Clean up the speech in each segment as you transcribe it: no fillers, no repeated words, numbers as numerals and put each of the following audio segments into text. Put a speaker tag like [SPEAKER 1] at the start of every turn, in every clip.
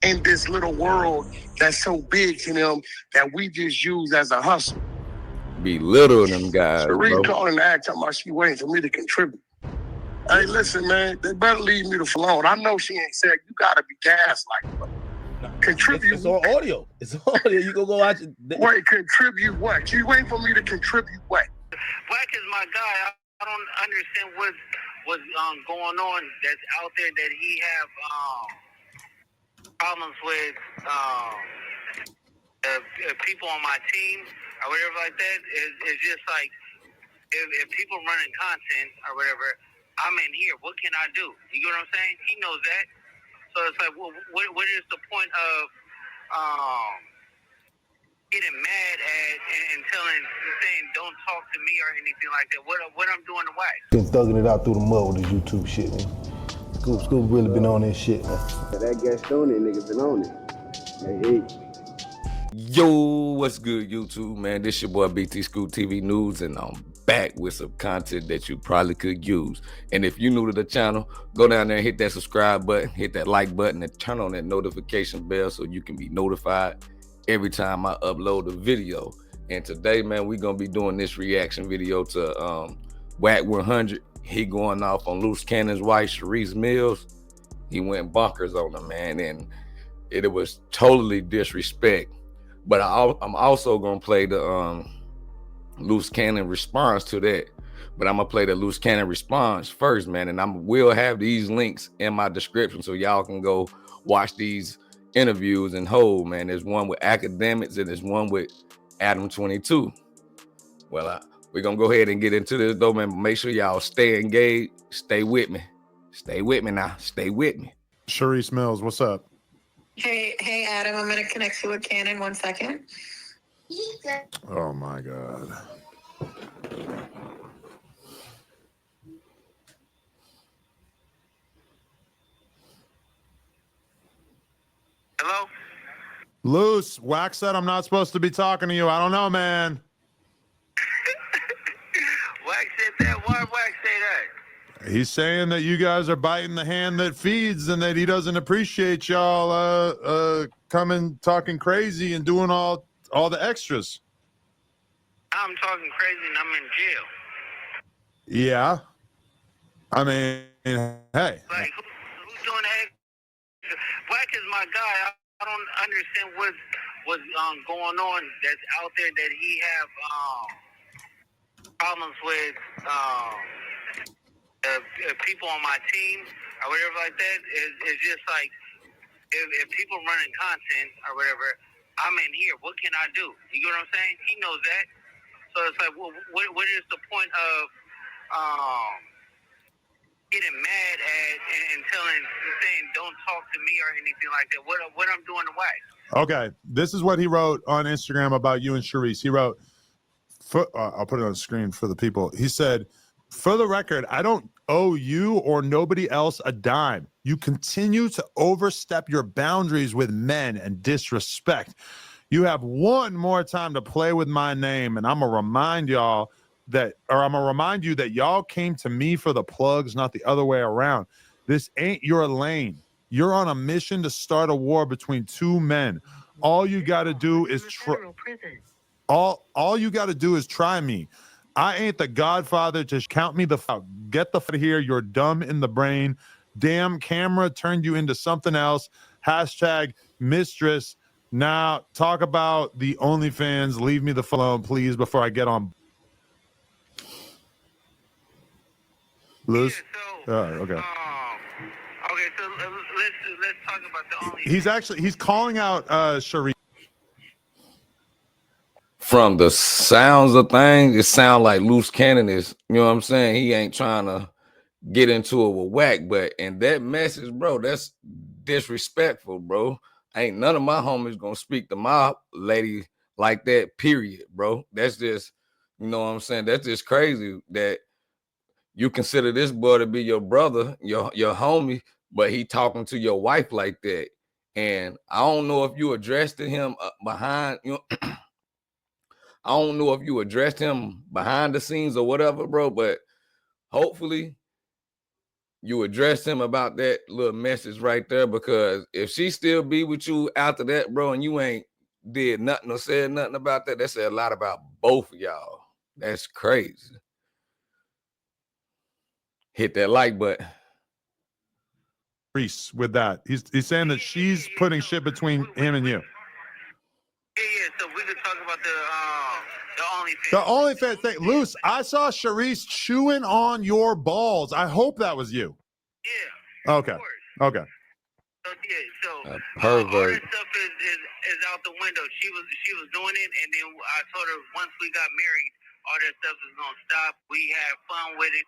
[SPEAKER 1] in this little world that's so big to them that we just use as a hustle.
[SPEAKER 2] Belittle them guys,
[SPEAKER 1] Sheree
[SPEAKER 2] bro.
[SPEAKER 1] calling the act talking about she waiting for me to contribute. Hey, listen, man, they better leave me the f alone. I know she ain't said you gotta be gaslighted, bro. Contribute.
[SPEAKER 3] It's on audio. It's on audio. You can go watch it.
[SPEAKER 1] Wait, contribute what? You waiting for me to contribute what?
[SPEAKER 4] Wack is my guy. I don't understand what's going on that's out there that he have problems with people on my team or whatever like that. It's just like if people running content or whatever, I'm in here. What can I do? You get what I'm saying? He knows that. So it's like, well, what is the point of getting mad at and saying don't talk to me or anything like that? What I'm doing to Wack?
[SPEAKER 5] Been thugging it out through the mud with this YouTube shit, man. Scoop really been on this shit, man.
[SPEAKER 6] That Gaston nigga been on it. Hey.
[SPEAKER 2] Yo, what's good, YouTube, man? This your boy BT Scoop TV News, and I'm back with some content that you probably could use. And if you're new to the channel, go down there and hit that subscribe button, hit that like button, and turn on that notification bell so you can be notified every time I upload a video. And today, man, we're gonna be doing this reaction video to Wack 100. He going off on Luce Cannon's wife, Sharice Mills. He went bonkers on her, man, and it was totally disrespect. But I'm also gonna play the Luce Cannon response to that. But I'm gonna play the Luce Cannon response first, man, and I will have these links in my description so y'all can go watch these interviews and hold, man. There's one with AKADEMIKS and there's one with Adam 22. Well, we're gonna go ahead and get into this though, man. Make sure y'all stay engaged, stay with me. Stay with me now, stay with me.
[SPEAKER 7] Sharice Mills, what's up?
[SPEAKER 8] Hey, Adam, I'm gonna connect you with Cannon 1 second.
[SPEAKER 7] Oh my God.
[SPEAKER 4] Hello?
[SPEAKER 7] Luce, Wack said I'm not supposed to be talking to you. I don't know, man.
[SPEAKER 4] Wack said that. Why Wack say that?
[SPEAKER 7] He's saying that you guys are biting the hand that feeds and that he doesn't appreciate y'all coming talking crazy and doing all the extras.
[SPEAKER 4] I'm talking crazy and I'm in jail.
[SPEAKER 7] Yeah. I mean, hey.
[SPEAKER 4] Like, who's doing that? Wack is my guy. I don't understand what's going on that's out there that he have problems with people on my team or whatever like that. It's just like if people running content or whatever, I'm in here. What can I do? You get what I'm saying? He knows that. So it's like, well, what is the point of getting mad at and saying don't talk to me or anything like that? What I'm doing to Wack?
[SPEAKER 7] Okay, this is what he wrote on Instagram about you and Sharice. He wrote, I'll put it on the screen for the people. He said, for the record, I don't owe you or nobody else a dime. You continue to overstep your boundaries with men and disrespect. You have one more time to play with my name, and I'm gonna remind y'all that, or I'm gonna remind you that y'all came to me for the plugs, not the other way around. This ain't your lane. You're on a mission to start a war between two men. All you got to do is all you got to do is try me. I ain't the Godfather. Just count me the fuck. Get the fuck here. You're dumb in the brain. Damn camera turned you into something else. Hashtag mistress. Now talk about the OnlyFans. Leave me the fuck alone, please, before I get on. Luce?
[SPEAKER 4] Yeah,
[SPEAKER 7] Okay.
[SPEAKER 4] Okay, so let's talk about the OnlyFans.
[SPEAKER 7] He's calling out Sharice.
[SPEAKER 2] From the sounds of things, it sounds like Luce Cannon is, you know what I'm saying? He ain't trying to get into it with Wack, but in that message, bro, that's disrespectful, bro. Ain't none of my homies gonna speak to my lady like that, period, bro. That's just, you know what I'm saying? That's just crazy that you consider this boy to be your brother, your homie, but he talking to your wife like that. And I don't know if you addressed him behind, you know, I don't know if you addressed him behind the scenes or whatever, bro, but hopefully you address him about that little message right there, because if she still be with you after that, bro, and you ain't did nothing or said nothing about that, that said a lot about both of y'all. That's crazy. Hit that like button.
[SPEAKER 7] Reese with that. He's saying that she's putting shit between him and you.
[SPEAKER 4] Yeah, so we could talk about the OnlyFans.
[SPEAKER 7] The OnlyFans thing. Luce, I saw Sharice chewing on your balls. I hope that was you.
[SPEAKER 4] Yeah.
[SPEAKER 7] Okay. Okay.
[SPEAKER 4] So yeah, so all
[SPEAKER 2] Pervert.
[SPEAKER 4] that stuff is out the window. She was doing it, and then I told her once we got married, all that stuff is gonna stop. We had fun with it,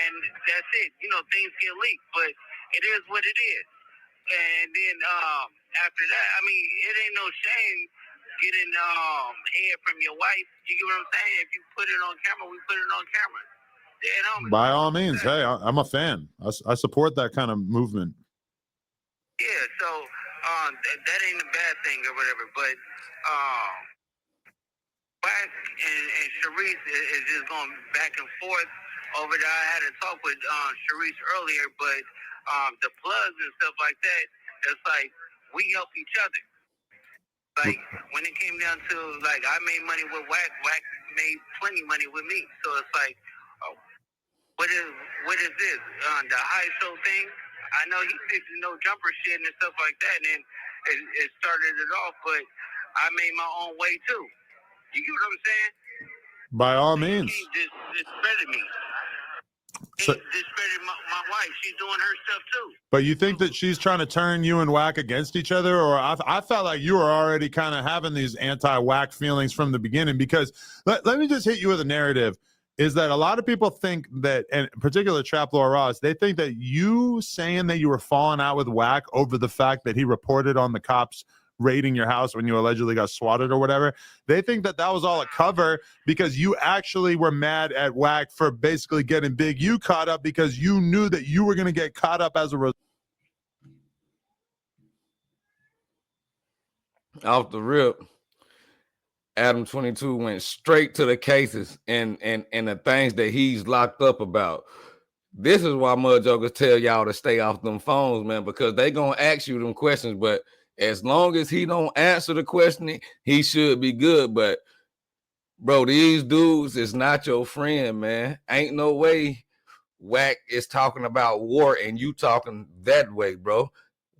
[SPEAKER 4] and that's it. You know, things get leaked, but it is what it is. And then after that, I mean, it ain't no shame getting head from your wife. You get what I'm saying? If you put it on camera, we put it on camera.
[SPEAKER 7] By all means, hey, I'm a fan. I support that kind of movement.
[SPEAKER 4] Yeah, so that ain't a bad thing or whatever, but Wack and Sharice is just going back and forth over there. I had a talk with Sharice earlier, but the plugs and stuff like that, it's like we help each other. Like when it came down to like I made money with Wack, Wack made plenty money with me. So it's like, what is this? The high show thing? I know he fixing no jumper shit and stuff like that, and then it started it off, but I made my own way too. You get what I'm saying?
[SPEAKER 7] By all means.
[SPEAKER 4] He just discredited me. He discredited my wife. She's doing her stuff too.
[SPEAKER 7] But you think that she's trying to turn you and Wack against each other? Or I felt like you were already kind of having these anti-Wack feelings from the beginning, because let me just hit you with a narrative. Is that a lot of people think that, and in particular Trap Lord Ross, they think that you saying that you were falling out with Wack over the fact that he reported on the cops raiding your house when you allegedly got swatted or whatever, they think that that was all a cover because you actually were mad at Wack for basically getting Big U caught up because you knew that you were going to get caught up as a result.
[SPEAKER 2] Off the rip, Adam 22 went straight to the cases and the things that he's locked up about. This is why mudjokers tell y'all to stay off them phones, man, because they gonna ask you them questions, but as long as he don't answer the question, he should be good. But bro, these dudes is not your friend, man. Ain't no way Wack is talking about war and you talking that way, bro.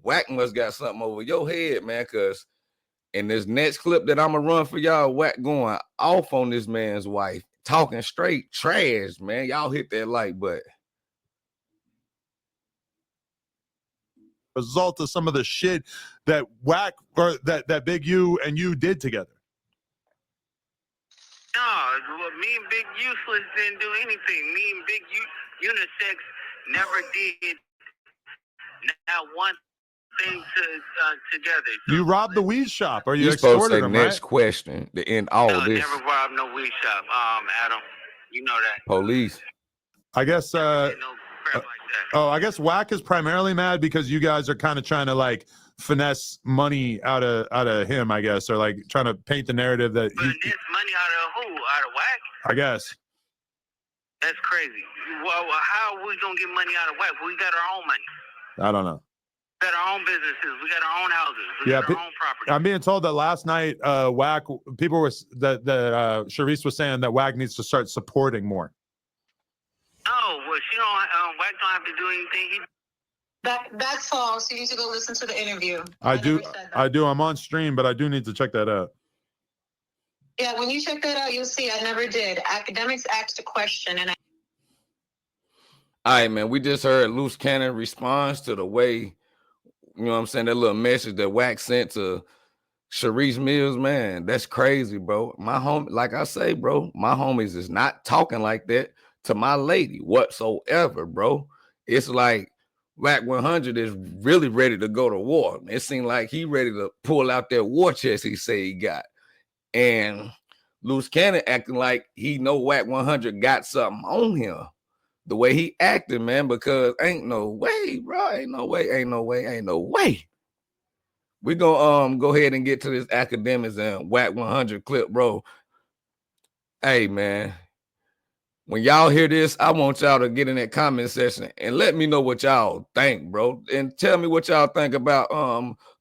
[SPEAKER 2] Wack must got something over your head, man, because in this next clip that I'm gonna run for y'all, Wack going off on this man's wife, talking straight trash, man. Y'all hit that like button.
[SPEAKER 7] Result of some of the shit that Wack or that Big U and you did together.
[SPEAKER 4] No, me and Big Useless didn't do anything. Me and Big Unisex never did not one thing together. So
[SPEAKER 7] You robbed the weed shop, or you
[SPEAKER 2] You're supposed to
[SPEAKER 7] extorted
[SPEAKER 2] say
[SPEAKER 7] him,
[SPEAKER 2] next
[SPEAKER 7] right?
[SPEAKER 2] question to end all
[SPEAKER 4] no,
[SPEAKER 2] this.
[SPEAKER 4] never robbed no weed shop. Adam, you know that.
[SPEAKER 2] Police.
[SPEAKER 7] I guess.
[SPEAKER 4] No crap like that.
[SPEAKER 7] Oh, I guess Wack is primarily mad because you guys are kind of trying to like finesse money out of him, I guess, or like trying to paint the narrative that
[SPEAKER 4] But this money out of who? Out of Wack?
[SPEAKER 7] I guess.
[SPEAKER 4] That's crazy. Well, how are we gonna get money out of Wack? We got our own money.
[SPEAKER 7] I don't know.
[SPEAKER 4] We got our own businesses. We got our own houses. We got our own property.
[SPEAKER 7] I'm being told that last night, Wack, people were that Sharice was saying that Wack needs to start supporting more.
[SPEAKER 4] Oh, well, she don't. Wack don't have to do anything.
[SPEAKER 8] That's false. You need to go listen to the interview.
[SPEAKER 7] I do. I'm on stream, but I do need to check that out.
[SPEAKER 8] Yeah, when you check that out, you'll see I never did. Academics asked a question, and
[SPEAKER 2] All right, man. We just heard Luce Cannon responds to the way, you know what I'm saying, that little message that Wack sent to Sharice Mills, man. That's crazy, bro. My home, like I say, bro, my homies is not talking like that to my lady whatsoever, bro. It's like Wack 100 is really ready to go to war. It seemed like he ready to pull out that war chest he say he got. And Luce Cannon acting like he know Wack 100 got something on him. The way he acting, man, because ain't no way, bro. Ain't no way. We gonna go ahead and get to this Academics and Wack 100 clip, bro. Hey, man. when y'all hear this, I want y'all to get in that comment section and let me know what y'all think, bro. And tell me what y'all think about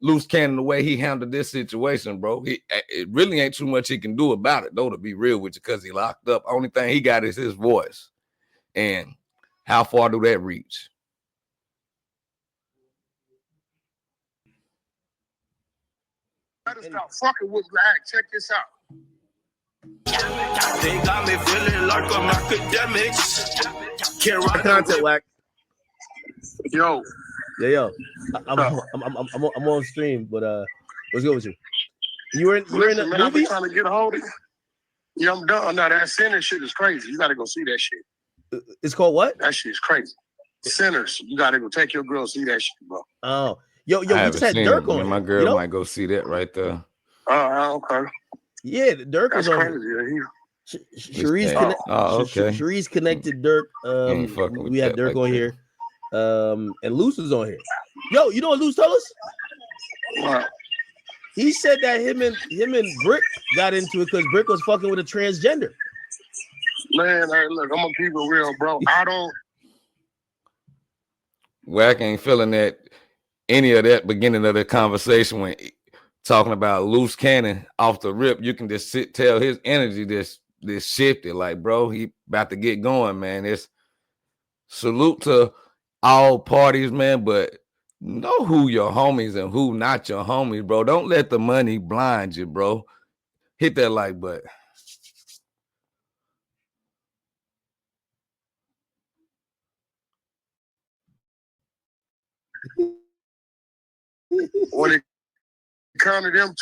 [SPEAKER 2] Luce Cannon, the way he handled this situation, bro. It really ain't too much he can do about it, though, to be real with you, because he locked up. Only thing he got is his voice. And how far do that reach?
[SPEAKER 1] Better stop fucking with Wack. Check this out.
[SPEAKER 9] They got me feeling like I'm academics. Can't write
[SPEAKER 3] Content, Wack.
[SPEAKER 1] Yo.
[SPEAKER 3] Yeah, I'm on stream, but what's good with you? You were in
[SPEAKER 1] Listen,
[SPEAKER 3] the
[SPEAKER 1] man, I've been
[SPEAKER 3] movies?
[SPEAKER 1] trying to get a hold of you. Yeah, I'm done. Now that Sinners shit is crazy. You gotta go see that shit.
[SPEAKER 3] It's called what?
[SPEAKER 1] That shit is crazy. Sinners. You gotta go take your girl see that shit, bro.
[SPEAKER 3] Oh, yo,
[SPEAKER 2] I
[SPEAKER 3] we
[SPEAKER 2] haven't
[SPEAKER 3] just had
[SPEAKER 2] seen
[SPEAKER 3] Dirk
[SPEAKER 2] it.
[SPEAKER 3] on
[SPEAKER 2] Me and
[SPEAKER 3] here.
[SPEAKER 2] my girl
[SPEAKER 3] You know?
[SPEAKER 2] might go see that right there.
[SPEAKER 1] Okay.
[SPEAKER 3] Yeah, Dirk
[SPEAKER 1] That's
[SPEAKER 3] was on
[SPEAKER 1] crazy.
[SPEAKER 3] here.
[SPEAKER 1] Yeah,
[SPEAKER 3] Sharice connected Dirk.
[SPEAKER 2] ain't fucking with
[SPEAKER 3] We had
[SPEAKER 2] that
[SPEAKER 3] Dirk
[SPEAKER 2] like
[SPEAKER 3] on
[SPEAKER 2] that.
[SPEAKER 3] here. And Luce was on here. Yo, you know what Luce told us?
[SPEAKER 1] What?
[SPEAKER 3] He said that him and Brick got into it because Brick was fucking with a transgender.
[SPEAKER 1] Man, hey, look, I'm gonna keep it real, bro. I don't.
[SPEAKER 2] Wack ain't feeling that any of that beginning of the conversation when talking about Luce Cannon off the rip. You can just tell his energy this shifted. Like, bro, he about to get going, man. It's salute to all parties, man, but know who your homies and who not your homies, bro. Don't let the money blind you, bro. Hit that like button.
[SPEAKER 1] When it comes to them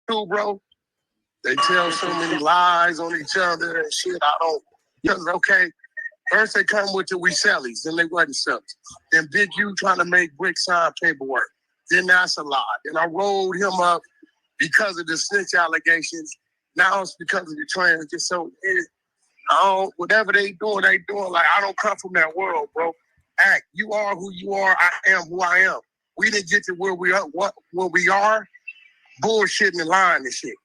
[SPEAKER 1] two, bro, they tell so many lies on each other and shit. I don't. Okay. First they come with the we sellies, then they wasn't sellies. Then Big U trying to make Brick sign paperwork. Then that's a lie. Then I rolled him up because of the snitch allegations. Now it's because of the trans. Just so whatever they doing. Like I don't come from that world, bro. Act. You are who you are. I am who I am. We didn't get to where we are. Where we are, bullshitting and lying and shit.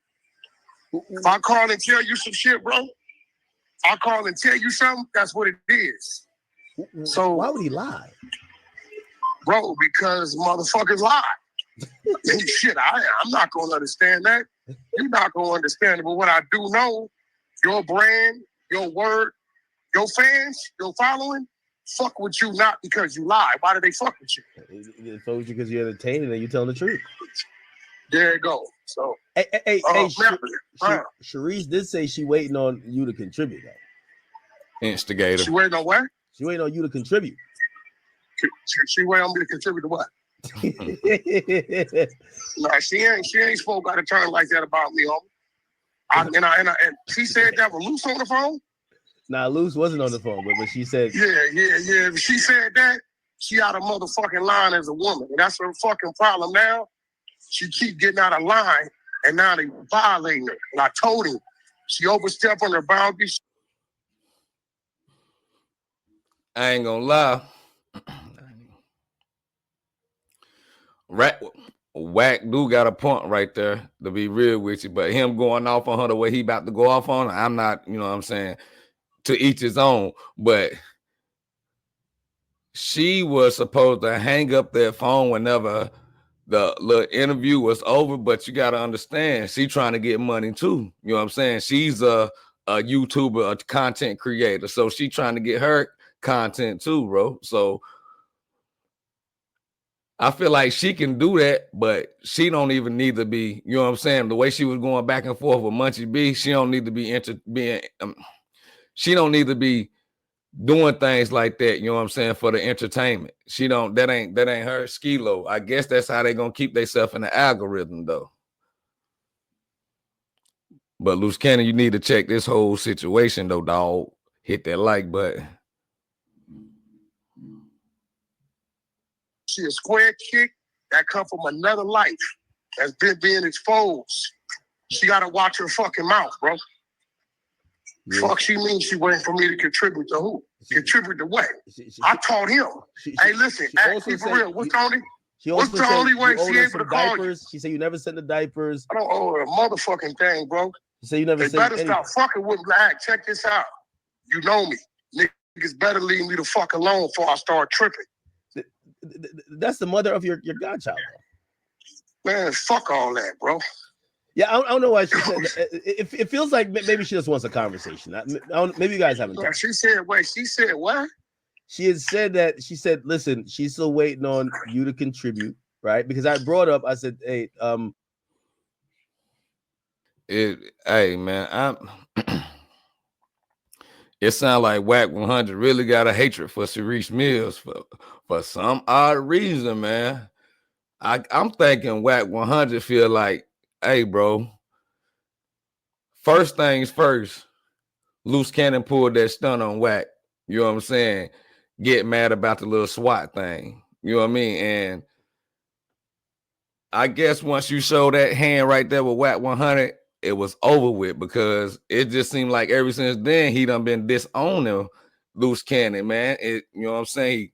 [SPEAKER 1] If I call and tell you some shit, bro, I call and tell you something, that's what it is. So
[SPEAKER 3] why would he lie?
[SPEAKER 1] Bro, because motherfuckers lie. Shit, I'm not gonna understand that. You're not gonna understand it. But what I do know, your brand, your word, your fans, your following, fuck with you not because you lie. Why do they fuck with you?
[SPEAKER 3] They fuck with you because you're entertaining and you telling the truth.
[SPEAKER 1] There you go. So
[SPEAKER 3] hey, Sharice did say she waiting on you to contribute though.
[SPEAKER 2] Instigator.
[SPEAKER 1] She waiting on what?
[SPEAKER 3] She waiting on you to contribute.
[SPEAKER 1] She waiting on me to contribute to what? Nah, she ain't spoke out of turn like that about me, homie. And she said that with Luce on the phone.
[SPEAKER 3] Nah, Luce wasn't on the phone, but she said
[SPEAKER 1] yeah. She said that. She out of motherfucking line as a woman, and that's her fucking problem now. She keep getting out of line, and now they violating her. And I told him she overstepped on her boundaries.
[SPEAKER 2] I ain't gonna lie. Wack do got a point right there, to be real with you. But him going off on her the way he about to go off on her, I'm not, you know what I'm saying, to each his own. But she was supposed to hang up that phone whenever the little interview was over. But you got to understand, she trying to get money too. You know what I'm saying? She's a YouTuber, a content creator. So she trying to get her content too, bro. So I feel like she can do that, but she don't even need to be, you know what I'm saying? The way she was going back and forth with Munchie B, she don't need to be she don't need to be doing things like that, you know what I'm saying, for the entertainment. She don't, that ain't her skilo. I guess that's how they gonna keep themselves in the algorithm though. But Luce Cannon, you need to check this whole situation though, dog. Hit that like button.
[SPEAKER 1] She a square chick that come from another life that's been being exposed. She gotta watch her fucking mouth, bro. Yeah. Fuck she means she waiting for me to contribute to who? Contribute to what? I taught him. Hey, listen, keep it real. What's Tony? What's the only way she able to call you?
[SPEAKER 3] She said you never sent the diapers.
[SPEAKER 1] I don't owe her a motherfucking thing, bro.
[SPEAKER 3] She said you never
[SPEAKER 1] sent anything. They better stop fucking with Wack. Check this out. You know me. Niggas better leave me the fuck alone before I start tripping.
[SPEAKER 3] That's the mother of your godchild, bro.
[SPEAKER 1] Man, fuck all that, bro.
[SPEAKER 3] Yeah, I don't know why she said that. It feels like maybe she just wants a conversation. Maybe you guys haven't talked.
[SPEAKER 1] She said, wait, she said what?
[SPEAKER 3] She had said that, she said, listen, she's still waiting on you to contribute, right? Because I brought up, I said, hey,
[SPEAKER 2] hey man, it sounds like Wack 100 really got a hatred for Cerise Mills for some odd reason, man. I'm thinking Wack 100 feel like, hey, bro, first things first, Luce Cannon pulled that stunt on Wack. You know what I'm saying? Get mad about the little SWAT thing. You know what I mean? And I guess once you show that hand right there with Wack 100, it was over with, because it just seemed like ever since then he done been disowning Luce Cannon, man. You know what I'm saying?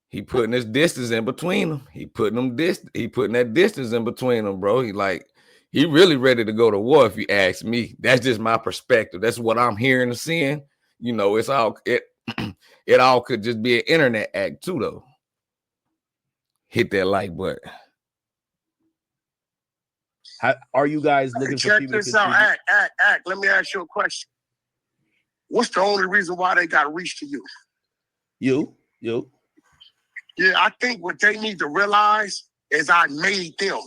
[SPEAKER 2] He putting his distance in between them. He putting that distance in between them, bro. He really ready to go to war, if you ask me. That's just my perspective. That's what I'm hearing and seeing. You know, it all could just be an internet act too, though. Hit that like button.
[SPEAKER 3] Are you guys looking for
[SPEAKER 1] check
[SPEAKER 3] people
[SPEAKER 1] this
[SPEAKER 3] to
[SPEAKER 1] out? Act. Let me ask you a question. What's the only reason why they got reached to you?
[SPEAKER 3] You.
[SPEAKER 1] Yeah, I think what they need to realize is I made them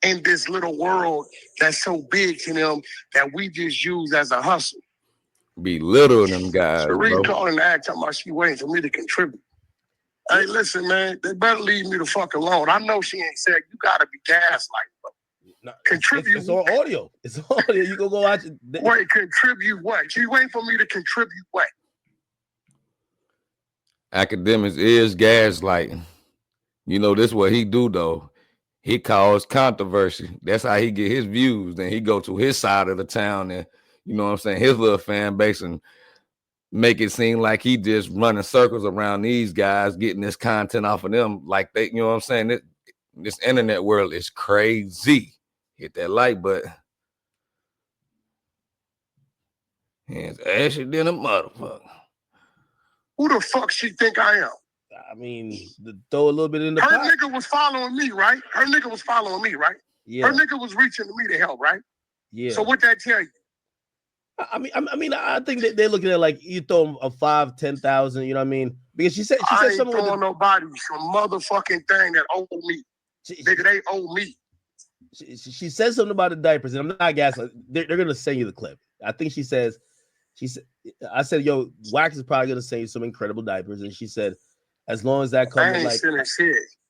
[SPEAKER 1] in this little world that's so big to them that we just use as a hustle.
[SPEAKER 2] Belittle them guys,
[SPEAKER 1] Sheree
[SPEAKER 2] bro.
[SPEAKER 1] calling the act talking about she waiting for me to contribute. Hey, listen, man, they better leave me the fuck alone. I know she ain't said you gotta be gaslighted, bro.
[SPEAKER 3] No,
[SPEAKER 1] contribute.
[SPEAKER 3] It's on audio. It's on audio. You go watch it.
[SPEAKER 1] Wait, contribute what? She waiting for me to contribute what?
[SPEAKER 2] AKADEMIKS is gaslighting. You know, this what he do, though. He cause controversy. That's how he get his views. Then he go to his side of the town and, you know what I'm saying, his little fan base, and make it seem like he just running circles around these guys, getting this content off of them. Like they, you know what I'm saying? This internet world is crazy. Hit that like button. Hands ashy than a motherfucker.
[SPEAKER 1] Who the fuck she think I am?
[SPEAKER 3] I mean, throw a little bit in the
[SPEAKER 1] Her
[SPEAKER 3] pot.
[SPEAKER 1] nigga was following me, right?
[SPEAKER 3] Yeah.
[SPEAKER 1] Her nigga was reaching to me to help, right?
[SPEAKER 3] Yeah.
[SPEAKER 1] So what that tell you?
[SPEAKER 3] I think that they're looking at like you throw them a 5,000, 10,000. You know what I mean? Because she said
[SPEAKER 1] I ain't
[SPEAKER 3] something
[SPEAKER 1] throwing nobody some motherfucking thing that owe me. Nigga, they owe me.
[SPEAKER 3] She says something about the diapers, and I'm not gaslighting. They're gonna send you the clip. I think she said, I said, yo, Wax is probably gonna send you some incredible diapers, and she said, as long as that comes, like,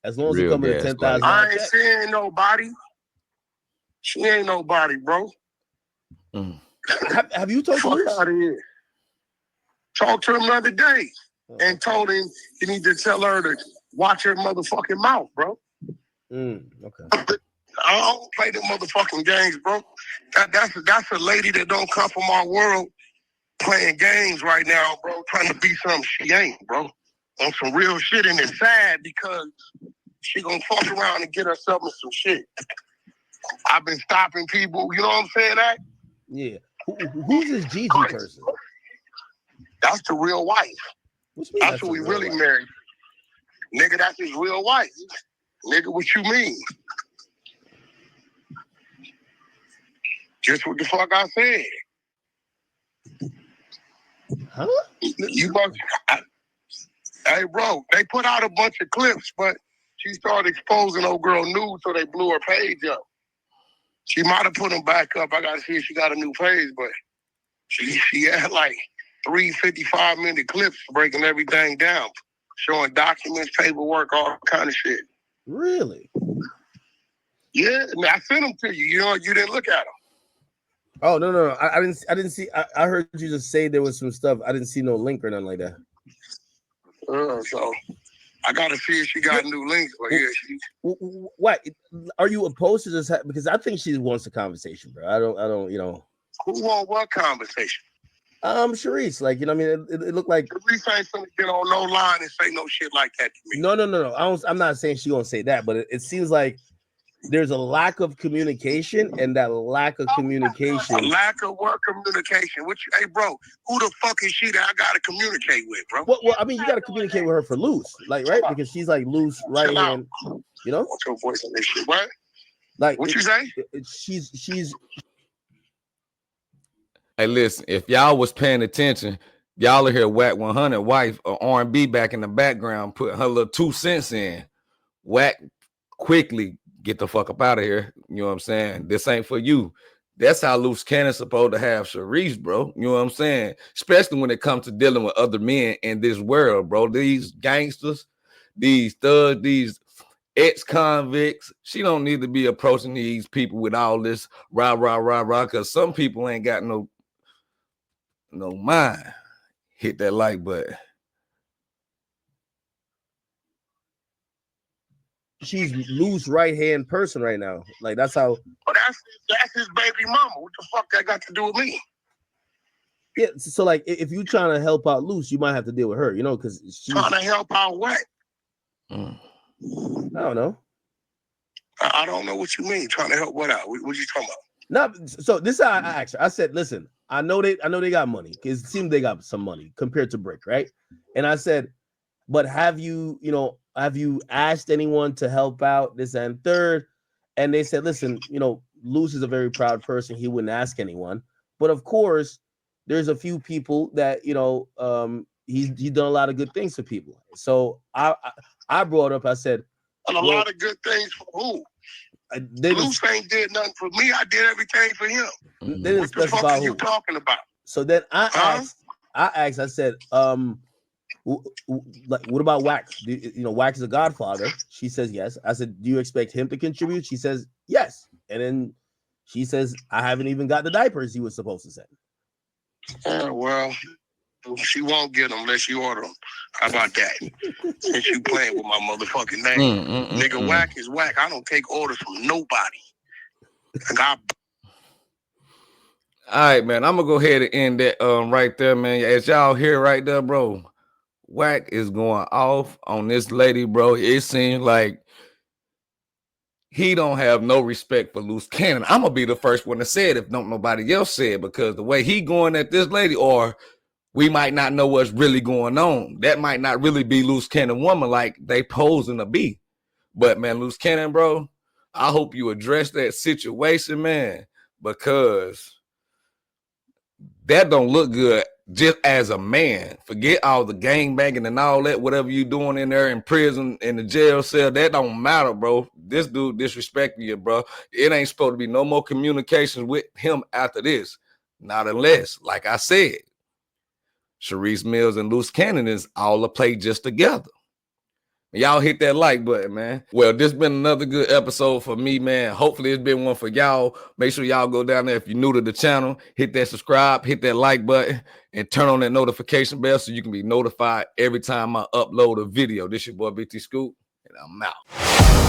[SPEAKER 3] as long as it comes with 10,000,
[SPEAKER 1] I ain't seeing nobody. She ain't nobody, bro.
[SPEAKER 3] Have you talked to Luce?
[SPEAKER 1] Fuck out of here. Talked to him the other day and told him you need to tell her to watch her motherfucking mouth, bro.
[SPEAKER 3] Okay.
[SPEAKER 1] I don't play them motherfucking games, bro. That's a lady that don't come from our world playing games right now, bro. Trying to be something she ain't, bro. On some real shit, and it's sad because she gonna fuck around and get herself in some shit. I've been stopping people, you know what I'm saying, that?
[SPEAKER 3] Yeah. Who's this Gigi person?
[SPEAKER 1] That's the real wife. That's who we really married. Nigga, that's his real wife. Nigga, what you mean? Just what the fuck I said.
[SPEAKER 3] Huh?
[SPEAKER 1] Hey, bro, they put out a bunch of clips, but she started exposing old girl nude, so they blew her page up. She might have put them back up. I gotta see if she got a new page, but she had like 3 55-minute clips breaking everything down, showing documents, paperwork, all kind of shit.
[SPEAKER 3] Really?
[SPEAKER 1] Yeah, I sent them to you. You know, you didn't look at them.
[SPEAKER 3] Oh no! I didn't see. I heard you just say there was some stuff. I didn't see no link or nothing like that.
[SPEAKER 1] So I gotta see if she got new links. But yeah,
[SPEAKER 3] What are you opposed to this? Because I think she wants a conversation, bro. I don't. You know.
[SPEAKER 1] Who want what conversation?
[SPEAKER 3] Sharice, like, you know, what I mean, it looked like
[SPEAKER 1] Sharice ain't gonna get on no line and say no shit like that to me.
[SPEAKER 3] No. I'm not saying she gonna say that, but it seems like there's a lack of communication, and that lack of communication.
[SPEAKER 1] A lack of work communication. Hey, bro, who the fuck is she that I gotta communicate with, bro?
[SPEAKER 3] Well, I mean, you gotta communicate with her for Luce, like, right? Because she's like Luce right hand, you know?
[SPEAKER 1] What's your voice on this shit? What?
[SPEAKER 3] Like,
[SPEAKER 1] what you say?
[SPEAKER 3] She's.
[SPEAKER 2] Hey, listen, if y'all was paying attention, y'all will hear Wack 100 wife or R&B back in the background put her little 2 cents in. Wack quickly get the fuck up out of here. You know what I'm saying? This ain't for you. That's how Luce Cannon's supposed to have Sharice, bro. You know what I'm saying? Especially when it comes to dealing with other men in this world, bro. These gangsters, these thugs, these ex-convicts. She don't need to be approaching these people with all this rah, because some people ain't got no mind. Hit that like button.
[SPEAKER 3] She's Luce's right-hand person right now. Like, that's how.
[SPEAKER 1] But that's his baby mama. What the fuck that got to do with me?
[SPEAKER 3] Yeah, so like, if you're trying to help out Luce, you might have to deal with her, you know, because she's
[SPEAKER 1] trying to help out what?
[SPEAKER 3] I don't know.
[SPEAKER 1] I don't know what you mean. Trying to help what out? What you talking about?
[SPEAKER 3] No, so this is how I asked her. I said, listen, I know they got money, because it seems they got some money compared to Brick, right? And I said, but have you asked anyone to help out this and third? And they said, listen, Luce is a very proud person. He wouldn't ask anyone. But of course, there's a few people that, he's done a lot of good things for people. So I brought up, I said,
[SPEAKER 1] a lot of good things for who? Luce ain't did nothing for me. I did everything for him.
[SPEAKER 3] They didn't
[SPEAKER 1] what the fuck are you talking about?
[SPEAKER 3] So then I said, what about Wack? Wack is a godfather. She says yes. I said, do you expect him to contribute? She says yes. And then she says, I haven't even got the diapers he was supposed to send.
[SPEAKER 1] Well, she won't get them unless you order them. How about that? Since you playing with my motherfucking name. Nigga, Wack is Wack. I don't take orders from nobody.
[SPEAKER 2] All right, man. I'm gonna go ahead and end that right there, man. As y'all hear right there, bro, Wack is going off on this lady, bro. It seems like he don't have no respect for Luce Cannon. I'm gonna be the first one to say it if nobody else said, because the way he going at this lady, or we might not know what's really going on. That might not really be Luce Cannon woman like they posing to be. But man, Luce Cannon, bro, I hope you address that situation, man, because that don't look good just as a man. Forget all the gang banging and all that, whatever you doing in there in prison, in the jail cell, that don't matter, bro. This dude disrespecting you, bro. It ain't supposed to be no more communications with him after this. Not unless, like I said, Sharice Mills and Luce Cannon is all a play just together. Y'all hit that like button, man. Well, this been another good episode for me, man. Hopefully it's been one for y'all. Make sure y'all go down there. If you're new to the channel, hit that subscribe, hit that like button, and turn on that notification bell so you can be notified every time I upload a video. This your boy BT Scoop, and I'm out.